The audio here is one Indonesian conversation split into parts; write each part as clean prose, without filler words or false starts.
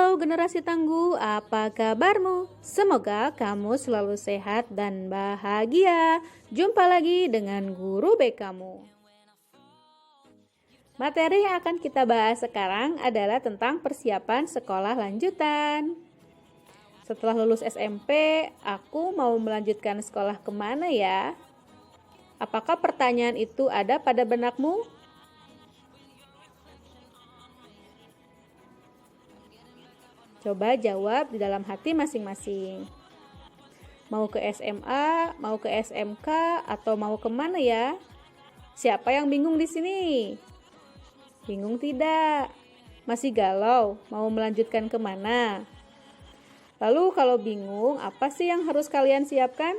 Halo generasi tangguh, apa kabarmu? Semoga kamu selalu sehat dan bahagia. Jumpa lagi dengan guru BK kamu. Materi yang akan kita bahas sekarang adalah tentang persiapan sekolah lanjutan. Setelah lulus SMP, aku mau melanjutkan sekolah kemana ya? Apakah pertanyaan itu ada pada benakmu? Coba jawab di dalam hati masing-masing. Mau ke SMA, mau ke SMK, atau mau kemana ya? Siapa yang bingung di sini? Bingung tidak? Masih galau? Mau melanjutkan kemana? Lalu kalau bingung, apa sih yang harus kalian siapkan?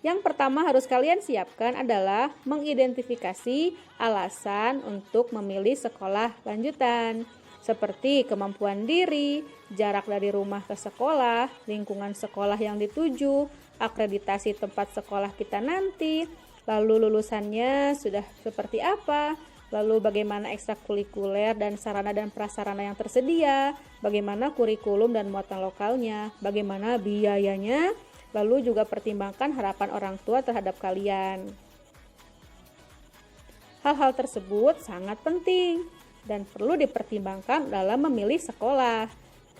Yang pertama harus kalian siapkan adalah mengidentifikasi alasan untuk memilih sekolah lanjutan. Seperti kemampuan diri, jarak dari rumah ke sekolah, lingkungan sekolah yang dituju, akreditasi tempat sekolah kita nanti, lalu lulusannya sudah seperti apa, lalu bagaimana ekstrakurikuler dan sarana dan prasarana yang tersedia, bagaimana kurikulum dan muatan lokalnya, bagaimana biayanya, lalu juga pertimbangkan harapan orang tua terhadap kalian. Hal-hal tersebut sangat penting dan perlu dipertimbangkan dalam memilih sekolah.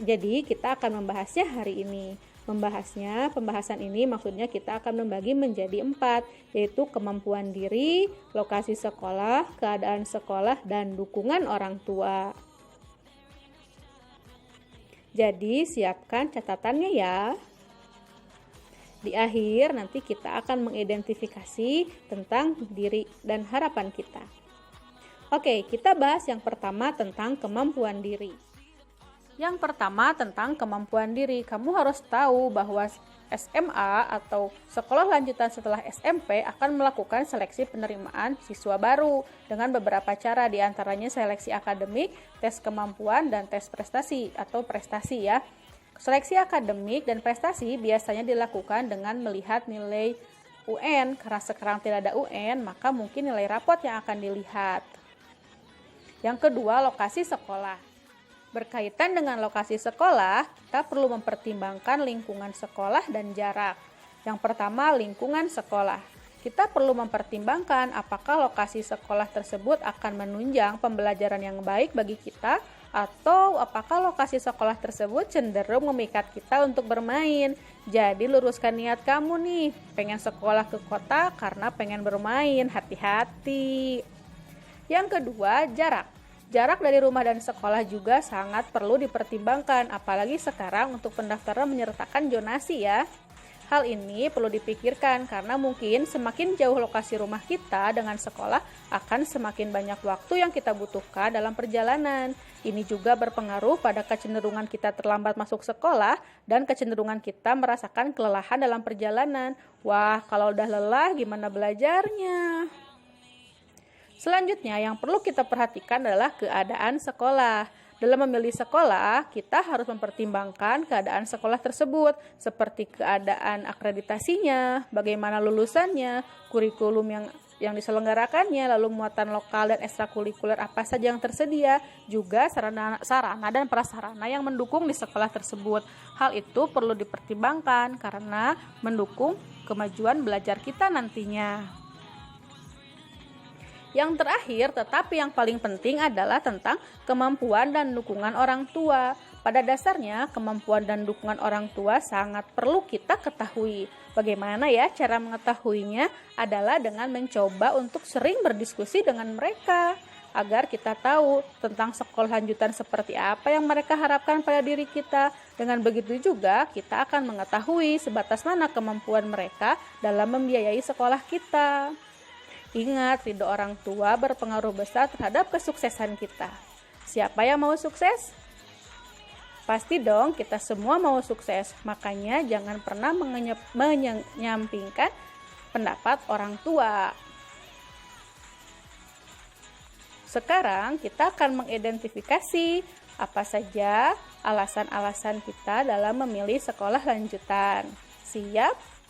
Jadi kita akan membahasnya hari ini. Pembahasan ini maksudnya kita akan membagi menjadi 4, yaitu kemampuan diri, lokasi sekolah, keadaan sekolah, dan dukungan orang tua. Jadi siapkan catatannya ya. Di akhir nanti kita akan mengidentifikasi tentang diri dan harapan kita. Oke, kita bahas yang pertama tentang kemampuan diri. Yang pertama tentang kemampuan diri, kamu harus tahu bahwa SMA atau sekolah lanjutan setelah SMP akan melakukan seleksi penerimaan siswa baru dengan beberapa cara, diantaranya seleksi akademik, tes kemampuan, dan tes prestasi atau prestasi ya. Seleksi akademik dan prestasi biasanya dilakukan dengan melihat nilai UN, karena sekarang tidak ada UN, maka mungkin nilai rapot yang akan dilihat. Yang kedua, lokasi sekolah. Berkaitan dengan lokasi sekolah, kita perlu mempertimbangkan lingkungan sekolah dan jarak. Yang pertama, lingkungan sekolah. Kita perlu mempertimbangkan apakah lokasi sekolah tersebut akan menunjang pembelajaran yang baik bagi kita, atau apakah lokasi sekolah tersebut cenderung memikat kita untuk bermain. Jadi luruskan niat kamu nih, pengen sekolah ke kota karena pengen bermain, hati-hati. Yang kedua, jarak. Jarak dari rumah dan sekolah juga sangat perlu dipertimbangkan, apalagi sekarang untuk pendaftaran menyertakan zonasi ya. Hal ini perlu dipikirkan karena mungkin semakin jauh lokasi rumah kita dengan sekolah akan semakin banyak waktu yang kita butuhkan dalam perjalanan. Ini juga berpengaruh pada kecenderungan kita terlambat masuk sekolah dan kecenderungan kita merasakan kelelahan dalam perjalanan. Wah, kalau udah lelah gimana belajarnya? Selanjutnya yang perlu kita perhatikan adalah keadaan sekolah. Dalam memilih sekolah, kita harus mempertimbangkan keadaan sekolah tersebut, seperti keadaan akreditasinya, bagaimana lulusannya, kurikulum yang diselenggarakannya, lalu muatan lokal dan ekstrakurikuler apa saja yang tersedia, juga sarana dan prasarana yang mendukung di sekolah tersebut. Hal itu perlu dipertimbangkan karena mendukung kemajuan belajar kita nantinya. Yang terakhir, tetapi yang paling penting adalah tentang kemampuan dan dukungan orang tua. Pada dasarnya, kemampuan dan dukungan orang tua sangat perlu kita ketahui. Bagaimana ya cara mengetahuinya? Adalah dengan mencoba untuk sering berdiskusi dengan mereka, agar kita tahu tentang sekolah lanjutan seperti apa yang mereka harapkan pada diri kita. Dengan begitu juga, kita akan mengetahui sebatas mana kemampuan mereka dalam membiayai sekolah kita. Ingat, ridho orang tua berpengaruh besar terhadap kesuksesan kita. Siapa yang mau sukses? Pasti dong, kita semua mau sukses. Makanya jangan pernah menyampingkan pendapat orang tua. Sekarang kita akan mengidentifikasi apa saja alasan-alasan kita dalam memilih sekolah lanjutan. Siap?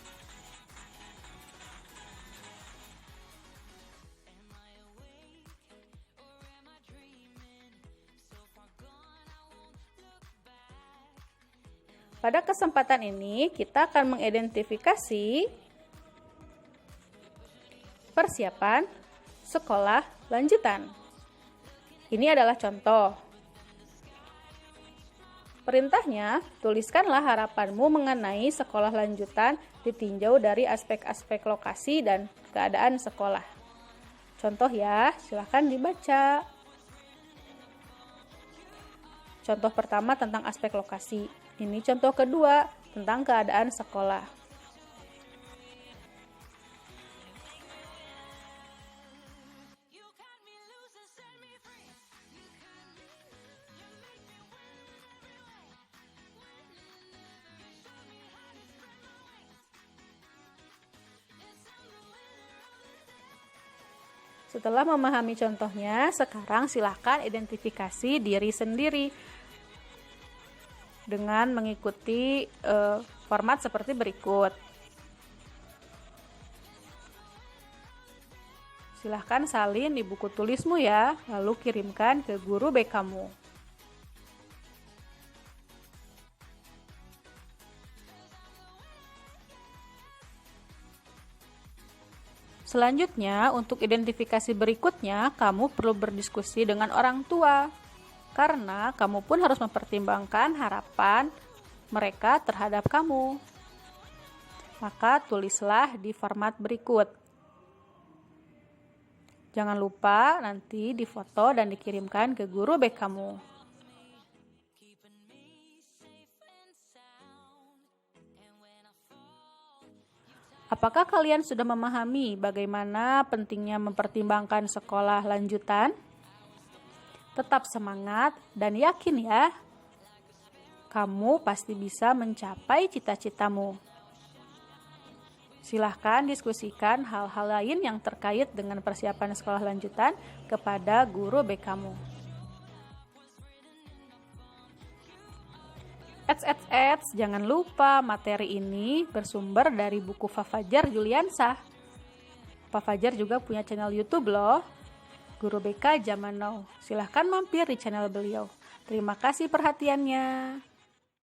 Pada kesempatan ini, kita akan mengidentifikasi persiapan sekolah lanjutan. Ini adalah contoh. Perintahnya, tuliskanlah harapanmu mengenai sekolah lanjutan ditinjau dari aspek-aspek lokasi dan keadaan sekolah. Contoh ya, silakan dibaca. Contoh pertama tentang aspek lokasi. Ini contoh kedua tentang keadaan sekolah. Setelah memahami contohnya, sekarang silakan identifikasi diri sendiri dengan mengikuti format seperti berikut. Silahkan salin di buku tulismu ya, lalu kirimkan ke guru BK-mu. Selanjutnya, untuk identifikasi berikutnya, kamu perlu berdiskusi dengan orang tua. Karena kamu pun harus mempertimbangkan harapan mereka terhadap kamu. Maka tulislah di format berikut. Jangan lupa nanti difoto dan dikirimkan ke guru BK-mu. Apakah kalian sudah memahami bagaimana pentingnya mempertimbangkan sekolah lanjutan? Tetap semangat dan yakin ya, kamu pasti bisa mencapai cita-citamu. Silahkan diskusikan hal-hal lain yang terkait dengan persiapan sekolah lanjutan kepada guru BK-mu. Jangan lupa materi ini bersumber dari buku Fafajar Juliansah. Pak Fajar juga punya channel YouTube loh, Guru BK Zaman Now. Silahkan mampir di channel beliau. Terima kasih perhatiannya.